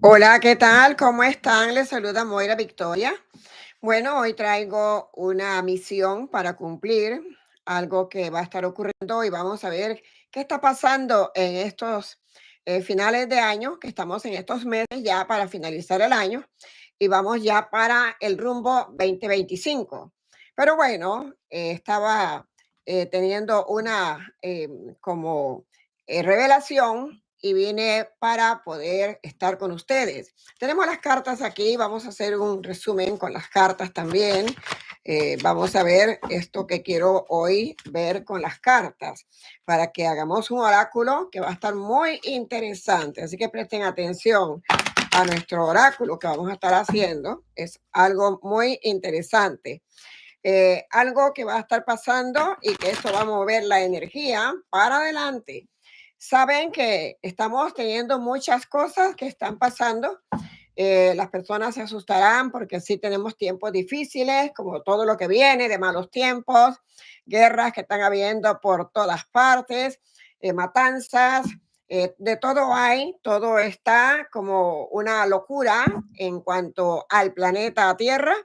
Hola, ¿qué tal? ¿Cómo están? Les saluda Moira Victoria. Bueno, hoy traigo una misión para cumplir, algo que va a estar ocurriendo y vamos a ver qué está pasando en estos finales de año, que estamos en estos meses ya para finalizar el año y vamos ya para el rumbo 2025. Pero bueno, estaba teniendo una como revelación y vine para poder estar con ustedes. Tenemos las cartas aquí, vamos a hacer un resumen con las cartas también. Vamos a ver esto que quiero hoy ver con las cartas para que hagamos un oráculo que va a estar muy interesante. Así que presten atención a nuestro oráculo que vamos a estar haciendo. Es algo muy interesante. Algo que va a estar pasando y que esto va a mover la energía para adelante. Saben que estamos teniendo muchas cosas que están pasando. Las personas se asustarán porque sí tenemos tiempos difíciles, como todo lo que viene de malos tiempos, guerras que están habiendo por todas partes, matanzas, de todo hay, todo está como una locura en cuanto al planeta Tierra,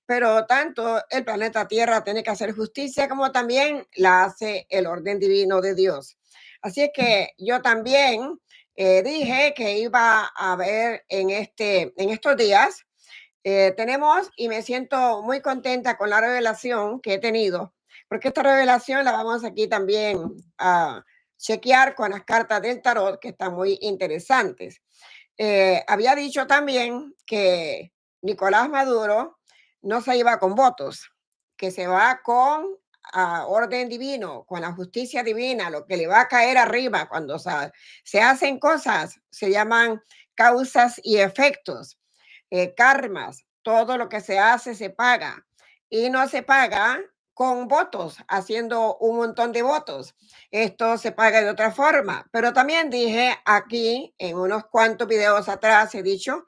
pero tanto el planeta Tierra tiene que hacer justicia como también la hace el orden divino de Dios. Así es que yo también dije que iba a ver en estos días. Tenemos y me siento muy contenta con la revelación que he tenido, porque esta revelación la vamos aquí también a chequear con las cartas del tarot que están muy interesantes. Había dicho también que Nicolás Maduro no se iba con votos, que se va con orden divino, con la justicia divina, lo que le va a caer arriba cuando se hacen cosas, se llaman causas y efectos, karmas, todo lo que se hace se paga y no se paga con votos, haciendo un montón de votos. Esto se paga de otra forma. Pero también dije aquí en unos cuantos videos atrás, he dicho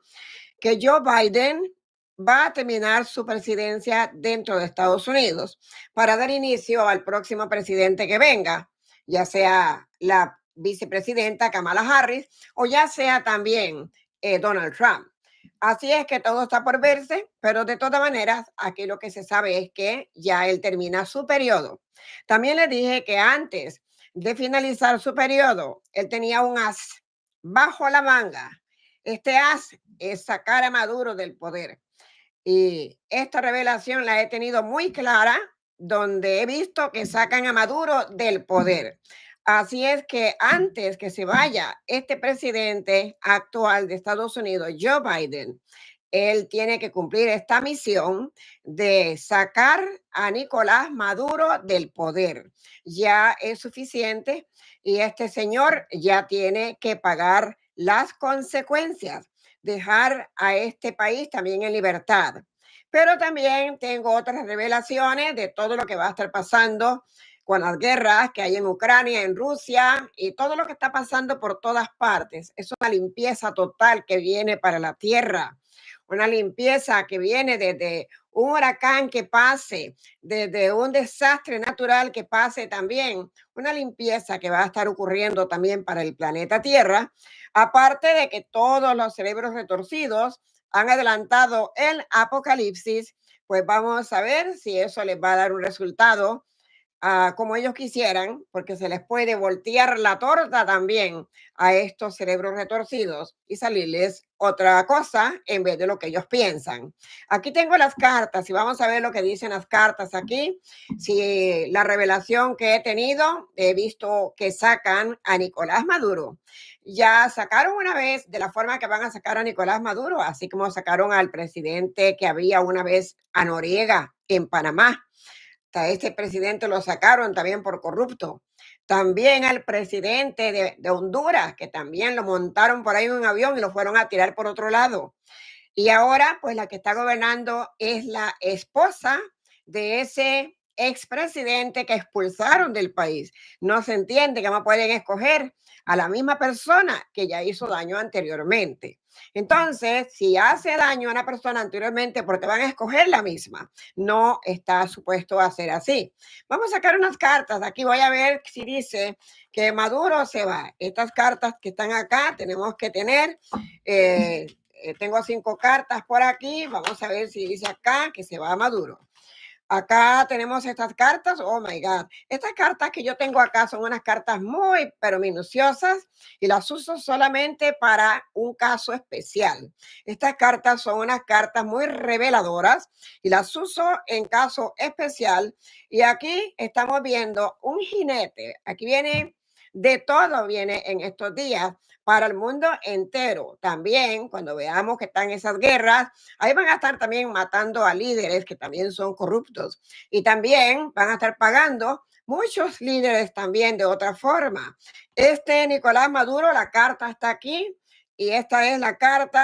que Joe Biden va a terminar su presidencia dentro de Estados Unidos para dar inicio al próximo presidente que venga, ya sea la vicepresidenta Kamala Harris o ya sea también Donald Trump. Así es que todo está por verse, pero de todas maneras, aquí lo que se sabe es que ya él termina su periodo. También le dije que antes de finalizar su periodo, él tenía un as bajo la manga. Este as es sacar a Maduro del poder. Y esta revelación la he tenido muy clara, donde he visto que sacan a Maduro del poder. Así es que antes que se vaya este presidente actual de Estados Unidos, Joe Biden, él tiene que cumplir esta misión de sacar a Nicolás Maduro del poder. Ya es suficiente y este señor ya tiene que pagar las consecuencias, dejar a este país también en libertad. Pero también tengo otras revelaciones de todo lo que va a estar pasando con las guerras que hay en Ucrania, en Rusia y todo lo que está pasando por todas partes. Es una limpieza total que viene para la tierra, una limpieza que viene desde un huracán que pase, desde un desastre natural que pase también, una limpieza que va a estar ocurriendo también para el planeta Tierra, aparte de que todos los cerebros retorcidos han adelantado el apocalipsis, pues vamos a ver si eso les va a dar un resultado como ellos quisieran, porque se les puede voltear la torta también a estos cerebros retorcidos y salirles otra cosa en vez de lo que ellos piensan. Aquí tengo las cartas y vamos a ver lo que dicen las cartas aquí. Si la revelación que he tenido, he visto que sacan a Nicolás Maduro. Ya sacaron una vez de la forma que van a sacar a Nicolás Maduro, así como sacaron al presidente que había una vez a Noriega en Panamá. A este presidente lo sacaron también por corrupto. También al presidente de Honduras, que también lo montaron por ahí en un avión y lo fueron a tirar por otro lado. Y ahora, pues la que está gobernando es la esposa de ese expresidente que expulsaron del país. No se entiende que no pueden escoger a la misma persona que ya hizo daño anteriormente. Entonces, si hace daño a una persona anteriormente, porque van a escoger la misma, no está supuesto a ser así. Vamos a sacar unas cartas. Aquí voy a ver si dice que Maduro se va. Estas cartas que están acá tenemos que tener. Tengo 5 cartas por aquí. Vamos a ver si dice acá que se va Maduro. Acá tenemos estas cartas. Oh my God. Estas cartas que yo tengo acá son unas cartas muy, pero minuciosas y las uso solamente para un caso especial. Estas cartas son unas cartas muy reveladoras y las uso en caso especial. Y aquí estamos viendo un jinete. Aquí viene de todo, viene en estos días para el mundo entero. También cuando veamos que están esas guerras, ahí van a estar también matando a líderes que también son corruptos y también van a estar pagando muchos líderes también de otra forma. Este Nicolás Maduro, la carta está aquí y esta es la carta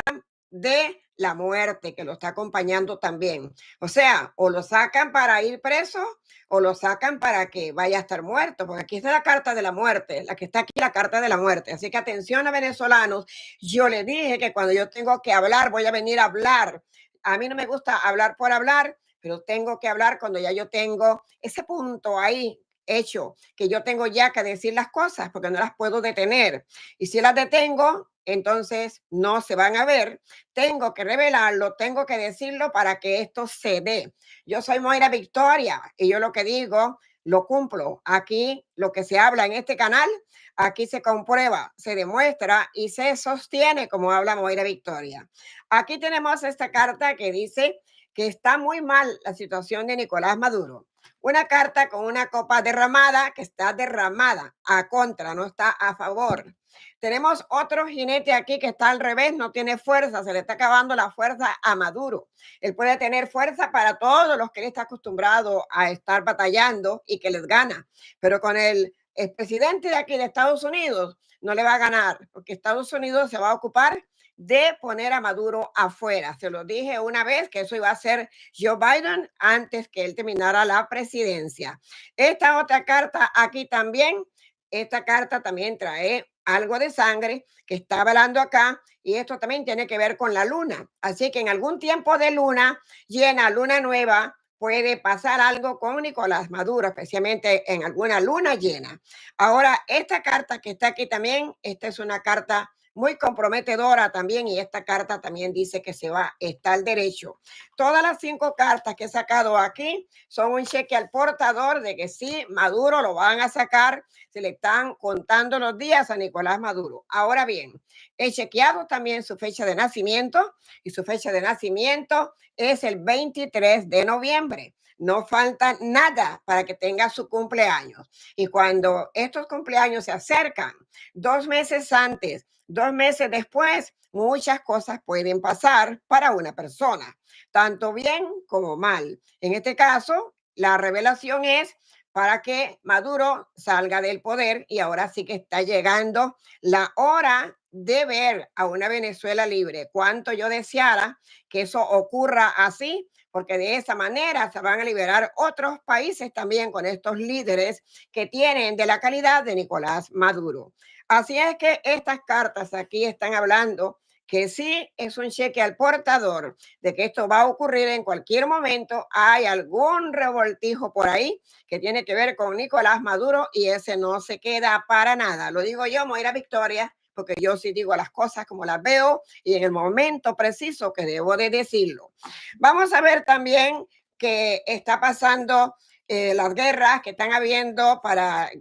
de la muerte que lo está acompañando también. O sea, o lo sacan para ir preso o lo sacan para que vaya a estar muerto, porque aquí está la carta de la muerte, la que está aquí, la carta de la muerte. Así que atención a venezolanos, yo les dije que cuando yo tengo que hablar, voy a venir a hablar. A mí no me gusta hablar por hablar, pero tengo que hablar cuando ya yo tengo ese punto ahí hecho, que yo tengo ya que decir las cosas porque no las puedo detener. Y si las detengo, entonces no se van a ver. Tengo que revelarlo, tengo que decirlo para que esto se dé. Yo soy Moira Victoria y yo lo que digo lo cumplo. Aquí lo que se habla en este canal, aquí se comprueba, se demuestra y se sostiene como habla Moira Victoria. Aquí tenemos esta carta que dice que está muy mal la situación de Nicolás Maduro. Una carta con una copa derramada que está derramada a contra, no está a favor. Tenemos otro jinete aquí que está al revés, no tiene fuerza, se le está acabando la fuerza a Maduro. Él puede tener fuerza para todos los que él está acostumbrado a estar batallando y que les gana, pero con el presidente de aquí de Estados Unidos no le va a ganar, porque Estados Unidos se va a ocupar de poner a Maduro afuera. Se lo dije una vez que eso iba a ser Joe Biden antes que él terminara la presidencia. Esta otra carta aquí también, esta carta también trae algo de sangre que está hablando acá y esto también tiene que ver con la luna. Así que en algún tiempo de luna llena, luna nueva, puede pasar algo con Nicolás Maduro, especialmente en alguna luna llena. Ahora, esta carta que está aquí también, esta es una carta muy comprometedora también y esta carta también dice que se va, está al derecho. Todas las 5 cartas que he sacado aquí son un cheque al portador de que sí, Maduro lo van a sacar, se le están contando los días a Nicolás Maduro. Ahora bien, he chequeado también su fecha de nacimiento y su fecha de nacimiento es el 23 de noviembre. No falta nada para que tenga su cumpleaños. Y cuando estos cumpleaños se acercan, 2 meses antes, 2 meses después, muchas cosas pueden pasar para una persona, tanto bien como mal. En este caso, la revelación es para que Maduro salga del poder y ahora sí que está llegando la hora de ver a una Venezuela libre. Cuánto yo deseara que eso ocurra así, porque de esa manera se van a liberar otros países también con estos líderes que tienen de la calidad de Nicolás Maduro. Así es que estas cartas aquí están hablando que sí es un cheque al portador de que esto va a ocurrir en cualquier momento. Hay algún revoltijo por ahí que tiene que ver con Nicolás Maduro y ese no se queda para nada. Lo digo yo, Moira Victoria, porque yo sí digo las cosas como las veo y en el momento preciso que debo de decirlo. Vamos a ver también que está pasando las guerras que están habiendo para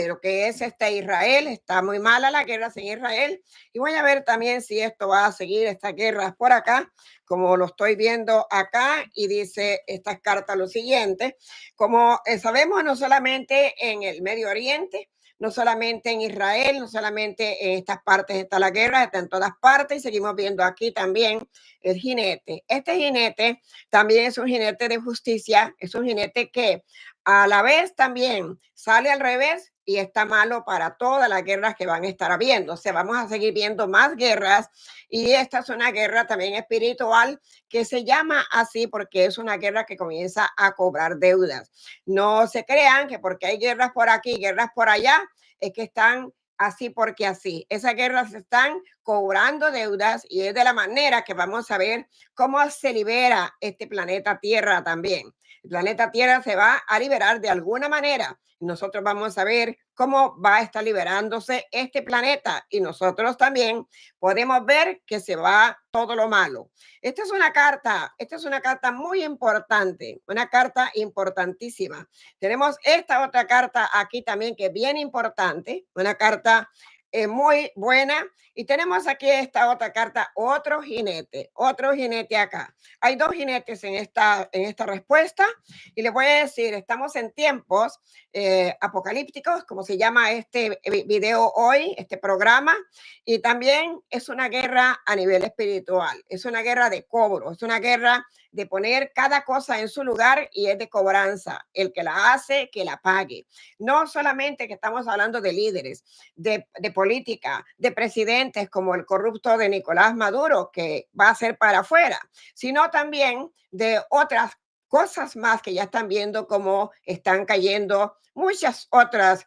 lo que es Israel. Está muy mala la guerra en Israel. Y voy a ver también si esto va a seguir estas guerras por acá, como lo estoy viendo acá. Y dice estas cartas lo siguiente. Como sabemos, no solamente en el Medio Oriente, no solamente en Israel, no solamente en estas partes está la guerra, está en todas partes y seguimos viendo aquí también el jinete. Este jinete también es un jinete de justicia, es un jinete que a la vez también sale al revés y está malo para todas las guerras que van a estar habiendo. O sea, vamos a seguir viendo más guerras y esta es una guerra también espiritual que se llama así porque es una guerra que comienza a cobrar deudas. No se crean que porque hay guerras por aquí, guerras por allá, es que están así porque así. Esas guerras están cobrando deudas y es de la manera que vamos a ver cómo se libera este planeta Tierra también. El planeta Tierra se va a liberar de alguna manera. Nosotros vamos a ver cómo va a estar liberándose este planeta y nosotros también podemos ver que se va todo lo malo. Esta es una carta muy importante, una carta importantísima. Tenemos esta otra carta aquí también que es bien importante, una carta muy buena. Y tenemos aquí esta otra carta, otro jinete acá. Hay dos jinetes en esta respuesta y les voy a decir, estamos en tiempos apocalípticos, como se llama este video hoy, este programa, y también es una guerra a nivel espiritual, es una guerra de cobro, es una guerra de poner cada cosa en su lugar y es de cobranza. El que la hace, que la pague. No solamente que estamos hablando de líderes, de política, de presidentes como el corrupto de Nicolás Maduro, que va a ser para afuera, sino también de otras cosas más que ya están viendo cómo están cayendo muchas otras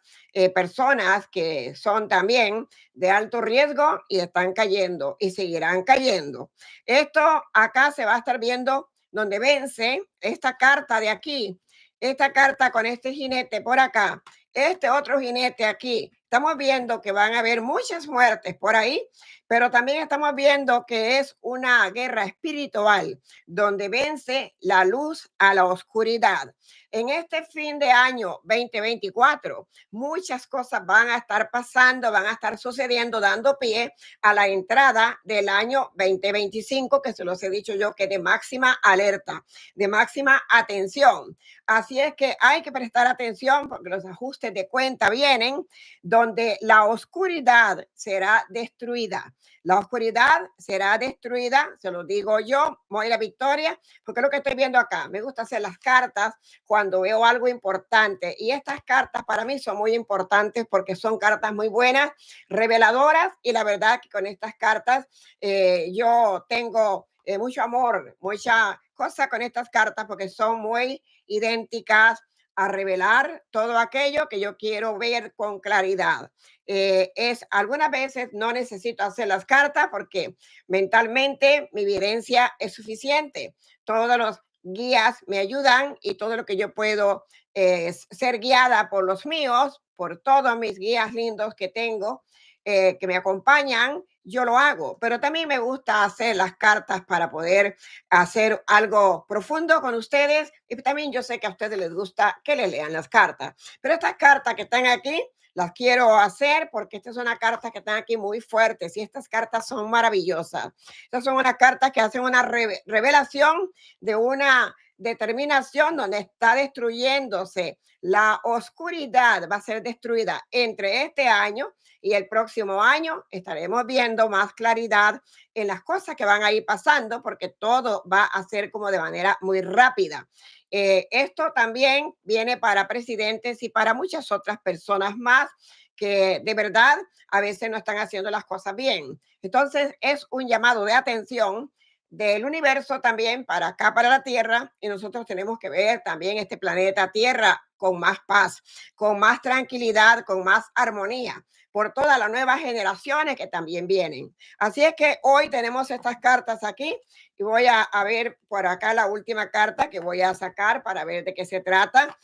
personas que son también de alto riesgo y están cayendo y seguirán cayendo. Esto acá se va a estar viendo donde vence esta carta de aquí, esta carta con este jinete por acá, este otro jinete aquí. Estamos viendo que van a haber muchas muertes por ahí, pero también estamos viendo que es una guerra espiritual donde vence la luz a la oscuridad. En este fin de año 2024, muchas cosas van a estar pasando, van a estar sucediendo, dando pie a la entrada del año 2025, que se los he dicho yo, que de máxima alerta, de máxima atención. Así es que hay que prestar atención porque los ajustes de cuenta vienen donde la oscuridad será destruida. La oscuridad será destruida, se lo digo yo, Moira Victoria, porque es lo que estoy viendo acá. Me gusta hacer las cartas cuando veo algo importante y estas cartas para mí son muy importantes porque son cartas muy buenas, reveladoras y la verdad que con estas cartas yo tengo mucho amor, mucha cosa con estas cartas porque son muy idénticas a revelar todo aquello que yo quiero ver con claridad. Algunas veces no necesito hacer las cartas porque mentalmente mi evidencia es suficiente. Todos los guías me ayudan y todo lo que yo puedo ser guiada por los míos, por todos mis guías lindos que tengo, que me acompañan, yo lo hago. Pero también me gusta hacer las cartas para poder hacer algo profundo con ustedes y también yo sé que a ustedes les gusta que le lean las cartas. Pero estas cartas que están aquí las quiero hacer porque esta es una carta que están aquí muy fuertes y estas cartas son maravillosas. Estas son unas cartas que hacen una revelación de una determinación donde está destruyéndose la oscuridad, va a ser destruida entre este año y el próximo año. Estaremos viendo más claridad en las cosas que van a ir pasando porque todo va a ser como de manera muy rápida. Esto también viene para presidentes y para muchas otras personas más que de verdad a veces no están haciendo las cosas bien. Entonces es un llamado de atención del universo también para acá, para la Tierra, y nosotros tenemos que ver también este planeta Tierra con más paz, con más tranquilidad, con más armonía, por todas las nuevas generaciones que también vienen. Así es que hoy tenemos estas cartas aquí y voy a ver por acá la última carta que voy a sacar para ver de qué se trata,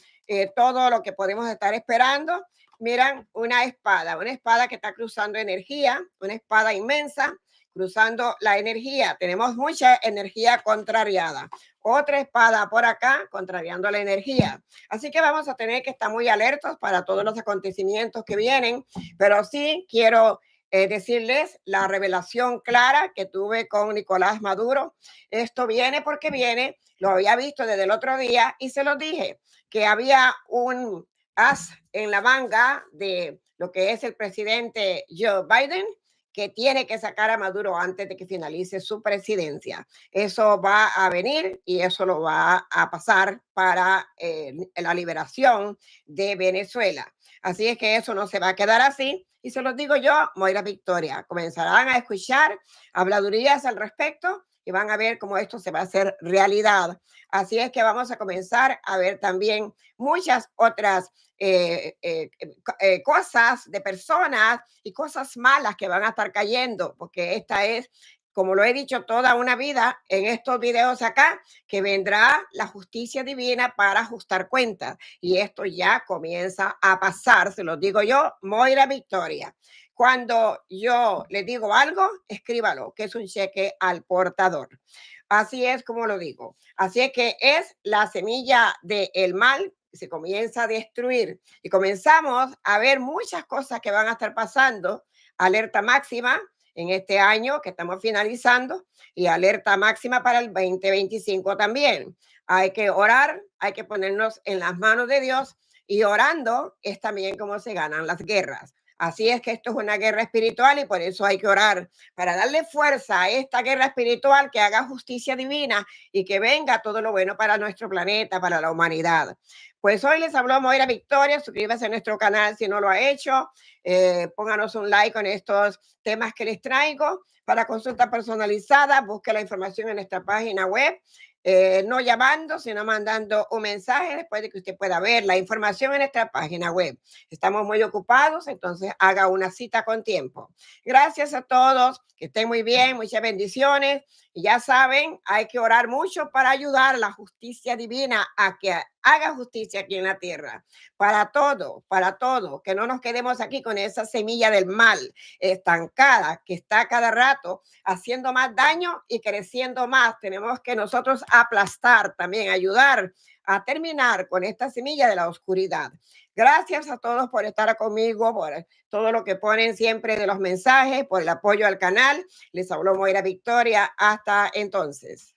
todo lo que podemos estar esperando. Miran una espada que está cruzando energía, una espada inmensa cruzando la energía. Tenemos mucha energía contrariada. Otra espada por acá contrariando la energía. Así que vamos a tener que estar muy alertos para todos los acontecimientos que vienen, pero sí quiero decirles la revelación clara que tuve con Nicolás Maduro. Esto viene porque viene, lo había visto desde el otro día y se lo dije, que había un as en la manga de lo que es el presidente Joe Biden, que tiene que sacar a Maduro antes de que finalice su presidencia. Eso va a venir y eso lo va a pasar para la liberación de Venezuela. Así es que eso no se va a quedar así. Y se los digo yo, Moira Victoria. Comenzarán a escuchar habladurías al respecto y van a ver cómo esto se va a hacer realidad. Así es que vamos a comenzar a ver también muchas otras cosas de personas y cosas malas que van a estar cayendo, porque esta es, como lo he dicho toda una vida en estos videos acá, que vendrá la justicia divina para ajustar cuentas. Y esto ya comienza a pasar, se lo digo yo, Moira Victoria. Cuando yo le digo algo, escríbalo, que es un cheque al portador. Así es como lo digo. Así es que es la semilla del mal, se comienza a destruir y comenzamos a ver muchas cosas que van a estar pasando. Alerta máxima en este año que estamos finalizando y alerta máxima para el 2025 también. Hay que orar, hay que ponernos en las manos de Dios y orando es también como se ganan las guerras. Así es que esto es una guerra espiritual y por eso hay que orar para darle fuerza a esta guerra espiritual, que haga justicia divina y que venga todo lo bueno para nuestro planeta, para la humanidad. Pues hoy les habló Moira Victoria. Suscríbase a nuestro canal si no lo ha hecho. Pónganos un like con estos temas que les traigo. Para consulta personalizada, busque la información en nuestra página web. No llamando, sino mandando un mensaje después de que usted pueda ver la información en nuestra página web. Estamos muy ocupados, entonces haga una cita con tiempo. Gracias a todos, que estén muy bien, muchas bendiciones. Y ya saben, hay que orar mucho para ayudar a la justicia divina a que haga justicia aquí en la tierra. Para todo, que no nos quedemos aquí con esa semilla del mal estancada que está cada rato haciendo más daño y creciendo más. Tenemos que nosotros aplastar también, ayudar a terminar con esta semilla de la oscuridad. Gracias a todos por estar conmigo, por todo lo que ponen siempre de los mensajes, por el apoyo al canal. Les habló Moira Victoria. Hasta entonces.